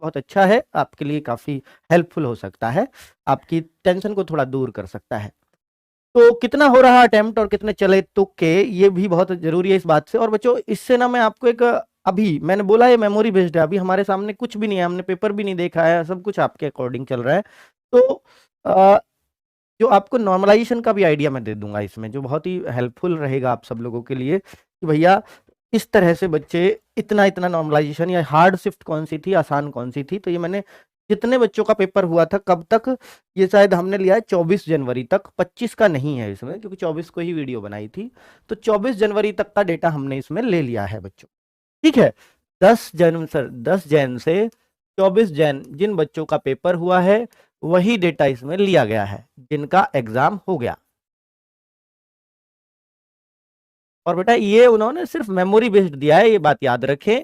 बहुत अच्छा है, आपके लिए काफी हेल्पफुल हो सकता है, आपकी टेंशन को थोड़ा दूर कर सकता है। तो कितना हो रहा अटेम्प्ट और कितने चले तुक्के, ये भी बहुत जरूरी है इस बात से। और बच्चों इससे ना मैं आपको एक, अभी मैंने बोला ये मेमोरी बेस्ड है, अभी हमारे सामने कुछ भी नहीं है, हमने पेपर भी नहीं देखा है, सब कुछ आपके अकॉर्डिंग चल रहा है। तो अ, जो आपको नॉर्मलाइजेशन का भी आइडिया मैं दे दूंगा इसमें, जो बहुत ही हेल्पफुल रहेगा आप सब लोगों के लिए, कि भैया इस तरह से बच्चे इतना इतना नॉर्मलाइजेशन, या हार्ड शिफ्ट कौन सी थी, आसान कौन सी थी। तो ये मैंने जितने बच्चों का पेपर हुआ था कब तक, ये शायद हमने लिया है 24 जनवरी तक, 25 का नहीं है इसमें, क्योंकि 24 को ही वीडियो बनाई थी। तो 24 जनवरी तक का डेटा हमने इसमें ले लिया है बच्चों, ठीक है। 10 जन से 24 जन जिन बच्चों का पेपर हुआ है वही डेटा इसमें लिया गया है, जिनका एग्जाम हो गया। और बेटा ये उन्होंने सिर्फ मेमोरी बेस्ड दिया है, ये बात याद रखें।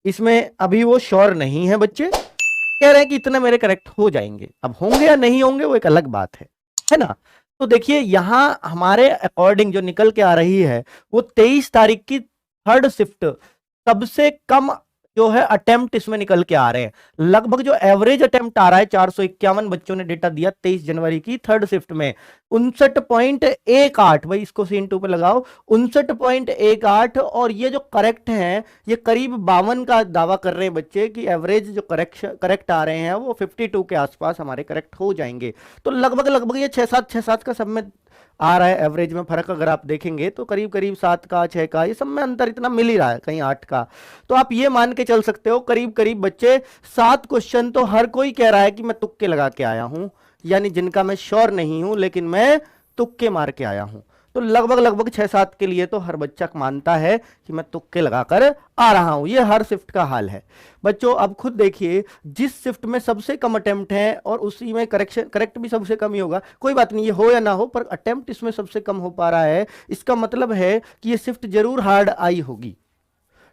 इसमें अभी वो श्योर नहीं है बच्चे, कह रहे हैं कि इतने मेरे करेक्ट हो जाएंगे, अब होंगे या नहीं होंगे वो एक अलग बात है ना। तो देखिए यहां हमारे अकॉर्डिंग जो निकल के आ रही है, वो 23 तारीख की थर्ड शिफ्ट सबसे कम जो है अटेम्प्ट इसमें निकल के आ रहे हैं। लगभग जो एवरेज अटेम्प्ट आ रहा है, 451 बच्चों ने डेटा दिया 23 जनवरी की थर्ड शिफ्ट में, 59.18, भाई इसको सीन टू पे लगाओ, 59.18। और ये जो करेक्ट है, ये करीब 52 का दावा कर रहे हैं बच्चे कि एवरेज जो करेक्ट आ रहे हैं वो 52 के आसपास हमारे करेक्ट हो जाएंगे। तो लगभग लगभग ये 6-7 का सब में आ रहा है, एवरेज में फर्क अगर आप देखेंगे तो करीब करीब 7 का 6 का, ये सब में अंतर इतना मिल ही रहा है, कहीं 8 का। तो आप ये मान के चल सकते हो करीब करीब बच्चे 7 क्वेश्चन तो हर कोई कह रहा है कि मैं तुक्के लगा के आया हूं, यानी जिनका मैं श्योर नहीं हूं लेकिन मैं तुक्के मार के आया हूं। तो लगभग लगभग 6-7 के लिए तो हर बच्चा मानता है कि मैं तुक्के लगाकर आ रहा हूं। ये हर शिफ्ट का हाल है बच्चों। अब खुद देखिए, जिस शिफ्ट में सबसे कम अटेम्प्ट है और उसी में करेक्ट भी सबसे कम ही होगा, कोई बात नहीं, ये हो या ना हो, पर अटेम्प्ट इसमें सबसे कम हो पा रहा है, इसका मतलब है कि ये शिफ्ट जरूर हार्ड आई होगी,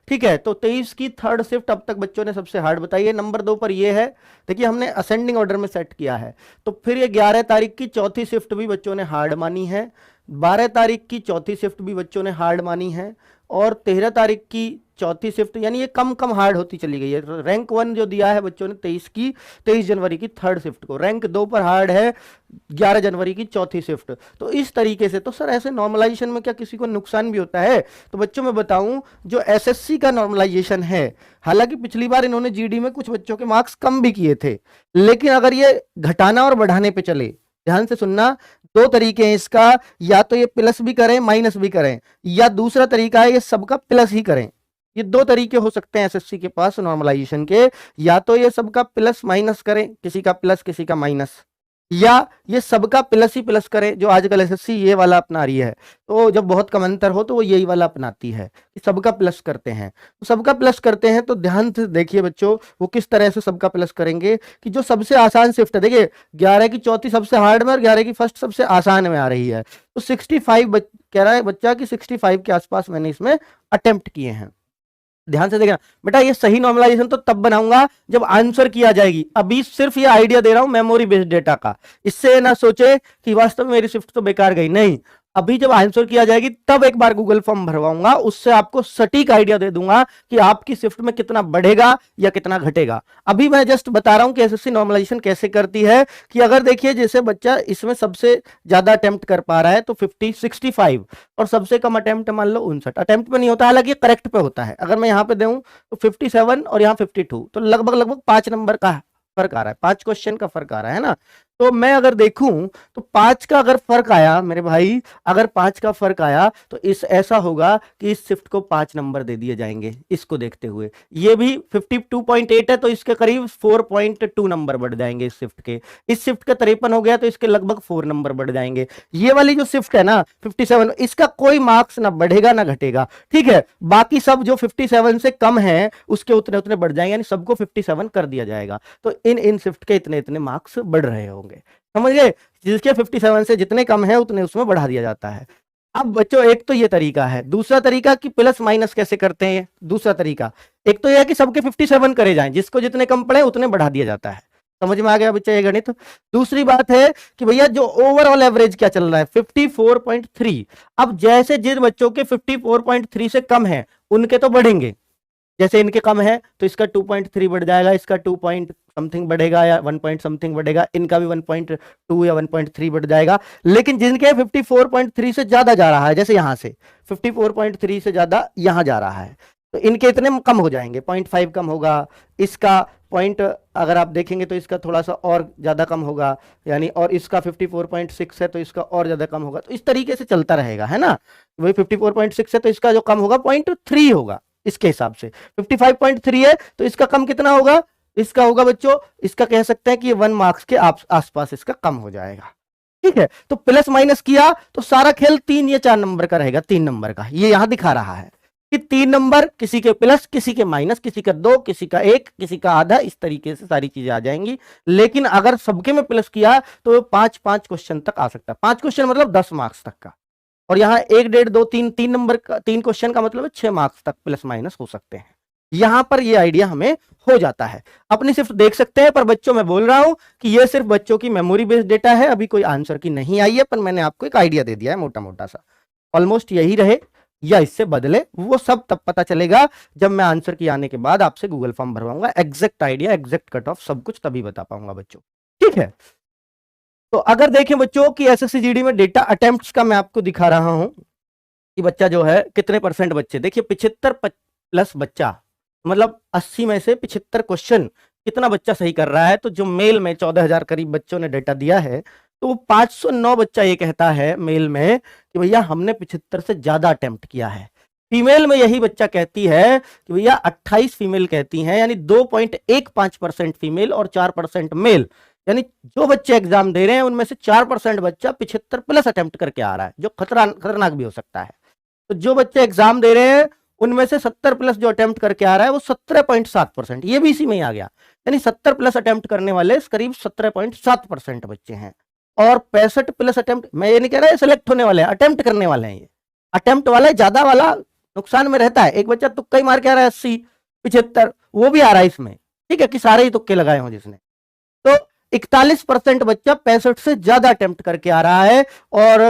ठीक है। तो 23 की थर्ड शिफ्ट अब तक बच्चों ने सबसे हार्ड बताई है। नंबर 2 पर ये है, देखिए हमने असेंडिंग ऑर्डर में सेट किया है। तो फिर ये 11 तारीख की चौथी शिफ्ट भी बच्चों ने हार्ड मानी है, 12 तारीख की चौथी शिफ्ट भी बच्चों ने हार्ड मानी है, और 13 तारीख की चौथी शिफ्ट, यानी ये कम कम हार्ड होती चली गई है। रैंक 1 जो दिया है बच्चों ने 23 जनवरी की थर्ड शिफ्ट को, रैंक 2 पर हार्ड है 11 जनवरी की चौथी शिफ्ट। तो इस तरीके से, तो सर ऐसे नॉर्मलाइजेशन में क्या किसी को नुकसान भी होता है? तो बच्चों मैं बताऊं, जो एसएससी का नॉर्मलाइजेशन है, हालांकि पिछली बार इन्होंने जीडी में कुछ बच्चों के मार्क्स कम भी किए थे, लेकिन अगर ये घटाना और बढ़ाने पे चले, ध्यान से सुनना, दो तरीके हैं इसका, या तो ये प्लस भी करें माइनस भी करें, या दूसरा तरीका है ये सबका प्लस ही करें। ये दो तरीके हो सकते हैं एसएससी के पास नॉर्मलाइजेशन के, या तो ये सबका प्लस माइनस करें, किसी का प्लस किसी का माइनस, या ये सबका प्लस ही प्लस करें, जो आजकल एसएससी ये वाला अपना रही है। तो जब बहुत कम अंतर हो तो वो यही वाला अपनाती है कि सबका प्लस करते हैं। तो सबका प्लस करते हैं तो ध्यान से देखिए बच्चों, वो किस तरह से सबका प्लस करेंगे, कि जो सबसे आसान शिफ्ट है, देखिए 11 की चौथी सबसे हार्ड में और 11 की फर्स्ट सबसे आसान में आ रही है, तो 65 कह रहा है बच्चा कि 65 के आसपास मैंने इसमें अटेम्प्ट किए हैं। ध्यान से देखना बेटा, ये सही नॉर्मलाइजेशन तो तब बनाऊंगा जब आंसर किया जाएगी। अभी सिर्फ ये आइडिया दे रहा हूं मेमोरी बेस्ड डेटा का, इससे ना सोचे कि वास्तव में मेरी शिफ्ट तो बेकार गई, नहीं। अभी जब आंसर किया जाएगी तब एक बार गूगल फॉर्म भरवाऊंगा, उससे आपको सटीक आइडिया दे दूंगा कि आपकी शिफ्ट में कितना बढ़ेगा या कितना घटेगा। अभी मैं जस्ट बता रहा हूं कि एसएससी नॉर्मलाइजेशन कैसे करती है, कि अगर देखिए जैसे बच्चा इसमें सबसे ज्यादा अटेम्प्ट कर पा रहा है तो 65, और सबसे कम अटेम्प्ट मान लो 59, अटेम्प्ट पे नहीं होता, हालांकि करेक्ट पे होता है। अगर मैं यहाँ पे दूं तो 57 और यहाँ 52, तो लगभग लगभग 5 नंबर का फर्क आ रहा है, 5 क्वेश्चन का फर्क आ रहा है ना। तो मैं अगर देखूं तो 5 का अगर फर्क आया मेरे भाई, अगर 5 का फर्क आया तो इस ऐसा होगा कि इस शिफ्ट को 5 नंबर दे दिए जाएंगे, इसको देखते हुए। ये भी 52.8 है तो इसके करीब 4.2 नंबर बढ़ जाएंगे इस शिफ्ट के। इस शिफ्ट का 53 हो गया तो इसके लगभग 4 नंबर बढ़ जाएंगे। ये वाली जो शिफ्ट है ना 57, इसका कोई मार्क्स ना बढ़ेगा ना घटेगा, ठीक है। बाकी सब जो 57 से कम है उसके उतने उतने बढ़ जाएंगे, यानी सबको 57 कर दिया जाएगा। तो इन शिफ्ट के इतने इतने मार्क्स बढ़ रहे होंगे, समझ गए। जिसके 57 से जितने कम है उतने उसमें बढ़ा दिया जाता है। अब बच्चों एक तो ये तरीका है, दूसरा तरीका कि प्लस माइनस कैसे करते हैं, दूसरा तरीका एक तो यह है कि सबके 57 करे जाएं, जिसको जितने कम पड़े उतने बढ़ा दिया जाता है। समझ में आ गया बच्चा ये गणित? दूसरी बात है कि भैया जो ओवरऑल एवरेज क्या चल रहा है 54.3, अब जैसे जिन बच्चों के 54.3 से कम है उनके तो बढ़ेंगे, जैसे इनके कम है तो इसका 2.3 बढ़ जाएगा, इसका 2 पॉइंट समथिंग बढ़ेगा या 1 पॉइंट समथिंग बढ़ेगा, इनका भी 1.2 या 1.3 बढ़ जाएगा। लेकिन जिनके 54.3 से ज्यादा जा रहा है, जैसे यहां से 54.3 से ज्यादा यहां जा रहा है, तो इनके इतने कम हो जाएंगे, 0.5 कम होगा, इसका पॉइंट अगर आप देखेंगे तो इसका थोड़ा सा और ज्यादा कम होगा, यानी और इसका 54.6 है तो इसका और ज्यादा कम होगा। तो इस तरीके से चलता रहेगा, है ना। वही 54.6 है तो इसका जो कम होगा 0.3 होगा इसके हिसाब से। 55.3 है तो इसका कम कितना होगा, इसका होगा बच्चों, इसका कह सकते हैं कि ये 1 मार्क्स के आसपास इसका कम हो जाएगा। ठीक है, तो प्लस माइनस किया तो सारा खेल 3 या 4 नंबर का रहेगा, 3 नंबर का ये यहां दिखा रहा है कि 3 नंबर, किसी के प्लस, किसी के माइनस, किसी का 2, किसी का 1, किसी का आधा, इस तरीके से सारी चीजें आ जाएंगी। लेकिन अगर सबके में प्लस किया तो 5-5 क्वेश्चन तक आ सकता है। 5 क्वेश्चन मतलब 10 मार्क्स तक का, और यहाँ 1, 1.5, 2, 3, 3 नंबर का 3 क्वेश्चन का मतलब 6 मार्क्स तक प्लस माइनस हो सकते हैं। यहां पर ये आइडिया हमें हो जाता है। अपनी सिर्फ देख सकते हैं, पर बच्चों मैं बोल रहा हूं कि ये सिर्फ बच्चों की मेमोरी बेस्ड डेटा है, अभी कोई आंसर की नहीं आई है, पर मैंने आपको एक आइडिया दे दिया है मोटा मोटा सा। ऑलमोस्ट यही रहे या इससे बदले, वो सब तब पता चलेगा जब मैं आंसर की आने के बाद आपसे गूगल फॉर्म भरवाऊंगा। Exact idea, exact cut off, सब कुछ तभी बता पाऊंगा बच्चों। ठीक है, तो अगर देखें बच्चों कि एसएससी जीडी में डेटा अटेम्प्ट्स का मैं आपको दिखा रहा हूं कि बच्चा जो है कितने परसेंट बच्चे, देखिए 75 प्लस बच्चा, मतलब 80 में से 75 क्वेश्चन कितना बच्चा सही कर रहा है। तो जो मेल में 14,000 करीब बच्चों ने डेटा दिया है, तो वो 509 बच्चा ये कहता है मेल में कि भैया हमने 75 से ज्यादा अटेम्प्ट किया है। फीमेल में यही बच्चा कहती है कि भैया 28 फीमेल कहती हैं, यानी 2.15% फीमेल और 4% मेल, यानी जो बच्चे एग्जाम दे रहे हैं उनमें से 4% बच्चा 75 प्लस अटेम्प्ट करके आ रहा है, जो खतरनाक भी हो सकता है। तो जो बच्चे एग्जाम दे रहे हैं उनमें से 70 प्लस जो अटेम्प्ट करके आ रहा है वो 17.7%, ये भी इसी में ही आ गया, यानी 70 प्लस अटेम्प्ट करने वाले करीब 17.7% बच्चे हैं। और 65 प्लस अटेम्प्ट, मैं ये नहीं कह रहा सिलेक्ट होने वाले हैं, अटेम्प्ट करने वाले हैं। ये अटेम्प्ट वाला ज्यादा वाला नुकसान में रहता है, एक बच्चा तुक्का ही मार के आ रहा है 80, 75, वो भी आ रहा है इसमें। ठीक है, कि सारे ही तुक्के लगाए हों जिसने। तो 41% बच्चा 65 से ज्यादा अटेम्प्ट करके आ रहा है, और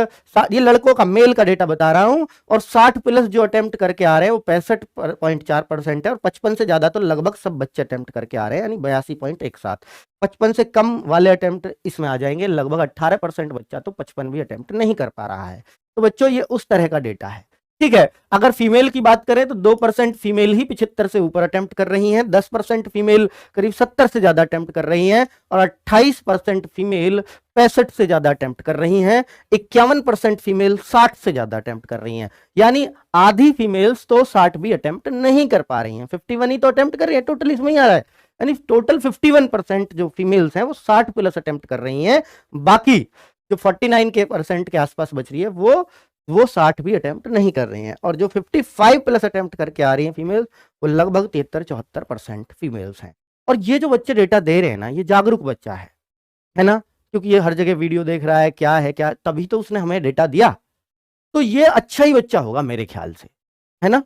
ये लड़कों का मेल का डेटा बता रहा हूं। और 60 प्लस जो अटेम्प्ट करके आ रहे हैं वो 65.4% है, और 55 से ज्यादा तो लगभग सब बच्चे अटेम्प्ट करके आ रहे हैं, यानी 82.17। 55 से कम वाले अटेम्प्ट इसमें आ जाएंगे, लगभग 18% बच्चा तो 55 भी अटेम्प्ट नहीं कर पा रहा है। तो बच्चों ये उस तरह का डेटा है। ठीक है, अगर फीमेल की बात करें तो 2% फीमेल ही 75 से ऊपर अटेम्प्ट कर रही हैं, 10% फीमेल करीब 70 से ज्यादा अटेम्प्ट कर रही हैं, और 28% फीमेल 65 से ज्यादा अटेम्प्ट कर रही हैं, 51% फीमेल 60 से ज्यादा अटेम्प्ट कर रही हैं, यानी आधी फीमेल्स तो 60 भी अटेम्प्ट नहीं कर पा रही हैं, 51 ही तो अटेम्प्ट कर रही है, टोटल इसमें ही आ रहा है, यानी टोटल 51% जो फीमेल्स हैं वो 60 प्लस अटेम्प्ट कर रही हैं। बाकी जो 49% के आसपास बच रही है वो 60 भी अटेम्प्ट नहीं कर रही हैं, और जो 55 प्लस अटेम्प्ट करके आ रही हैं फीमेल, वो लगभग 73-74% फीमेल्स हैं। और ये जो बच्चे डेटा दे रहे हैं ना, ये जागरूक बच्चा है ना, क्योंकि ये हर जगह वीडियो देख रहा है, क्या है क्या, तभी तो उसने हमें डेटा दिया। तो ये अच्छा ही बच्चा होगा मेरे ख्याल से, है ना।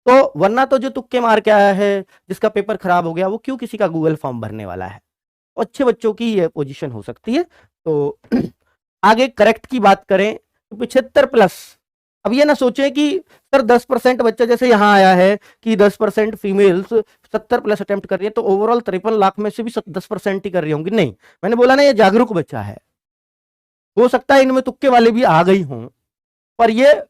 तो वरना तो जो तुक्के मार के आया है, जिसका पेपर खराब हो गया, वो क्यों किसी का गूगल फॉर्म भरने वाला है। अच्छे बच्चों की ये पोजीशन हो सकती है। तो आगे करेक्ट की बात करें, 75 प्लस, अब ये ना सोचे कि सर 10% बच्चा, जैसे यहाँ आया है कि 10% फीमेल्स 70 प्लस अटेम्प्ट कर रही है, तो ओवरऑल 53 लाख में से भी 10% ही कर रही होंगी। नहीं, मैंने बोला ना ये जागरूक बच्चा है, हो सकता है इनमें तुक्के वाले भी आ गई हों, पर ये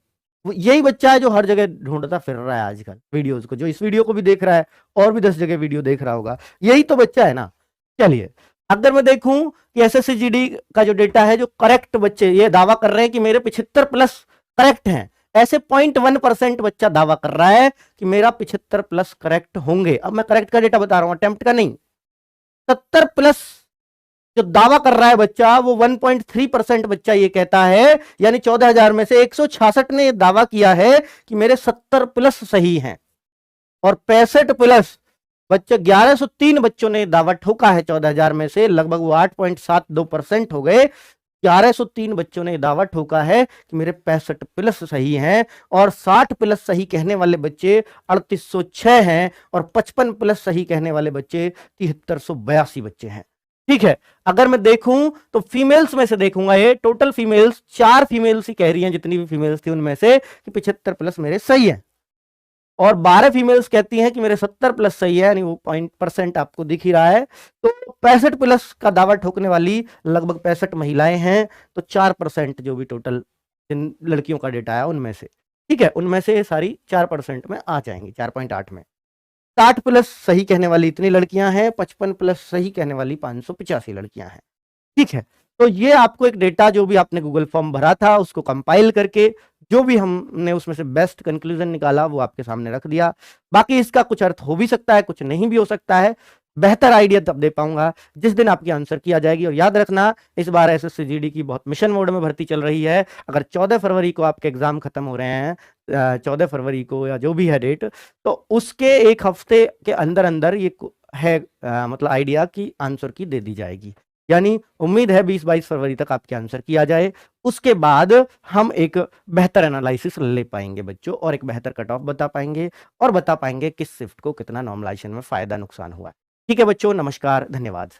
यही बच्चा है जो हर जगह ढूंढता फिर रहा है आजकल वीडियोज को, जो इस वीडियो को भी देख रहा है और भी 10 जगह वीडियो देख रहा होगा, यही तो बच्चा है ना। चलिए, अगर मैं देखूं कि एसएससी जीडी का जो डेटा है, जो करेक्ट बच्चे ये दावा कर रहे हैं कि मेरे 75 प्लस करेक्ट हैं, ऐसे 0.1% बच्चा दावा कर रहा है कि मेरा 75 प्लस करेक्ट होंगे। अब मैं करेक्ट का डेटा बता रहा हूं, अटेम्प्ट का नहीं। 70 प्लस जो दावा कर रहा है बच्चा, वो 1.3% बच्चा ये कहता है, यानी 14,000 में से 166 ने यह दावा किया है कि मेरे 70 प्लस सही हैं, और 65 प्लस बच्चे 1103 बच्चों ने दावा ठोका है 14,000 में से, लगभग वो 8.72% हो गए। 1103 बच्चों ने दावा ठोका है कि मेरे 65 प्लस सही हैं, और 60 प्लस सही कहने वाले बच्चे 3806 हैं, और 55 प्लस सही कहने वाले बच्चे 7382 बच्चे हैं। ठीक है, अगर मैं देखूं तो फीमेल्स में से देखूंगा, ये टोटल फीमेल्स 4 फीमेल्स ही कह रही हैं, जितनी भी फीमेल्स थी उनमें से कि 75 प्लस मेरे सही है। और 12 फीमेल्स कहती हैं कि मेरे 70 प्लस सही है, यानी वो % आपको दिख ही रहा है। तो 65 प्लस का दावा ठोकने वाली लगभग 65 महिलाएं हैं, तो 4% जो भी टोटल जिन लड़कियों का डेटा है उनमें से, ठीक है, उनमें से ये सारी 4% में आ जाएंगी, 4.8 में। 60 प्लस सही कहने वाली इतनी लड़कियां हैं, 55 प्लस सही कहने वाली 585 लड़कियां हैं, ठीक है। तो ये आपको एक डेटा जो भी आपने गूगल फॉर्म भरा था उसको कंपाइल करके जो भी हमने उसमें से बेस्ट कंक्लूजन निकाला वो आपके सामने रख दिया। बाकी इसका कुछ अर्थ हो भी सकता है, कुछ नहीं भी हो सकता है। बेहतर आइडिया तब दे पाऊंगा जिस दिन आपकी आंसर की आ जाएगी। और याद रखना, इस बार एसएससी जीडी की बहुत मिशन मोड में भर्ती चल रही है। अगर 14 फरवरी को आपके एग्जाम खत्म हो रहे हैं, 14 फरवरी को या जो भी है डेट, तो उसके एक हफ्ते के अंदर अंदर ये है मतलब आइडिया की आंसर की दे दी जाएगी। यानी उम्मीद है 20-22 फरवरी तक आपके आंसर किया जाए। उसके बाद हम एक बेहतर एनालिसिस ले पाएंगे बच्चों, और एक बेहतर कट ऑफ बता पाएंगे, और बता पाएंगे किस शिफ्ट को कितना नॉर्मलाइजेशन में फायदा नुकसान हुआ। ठीक है बच्चों, नमस्कार, धन्यवाद।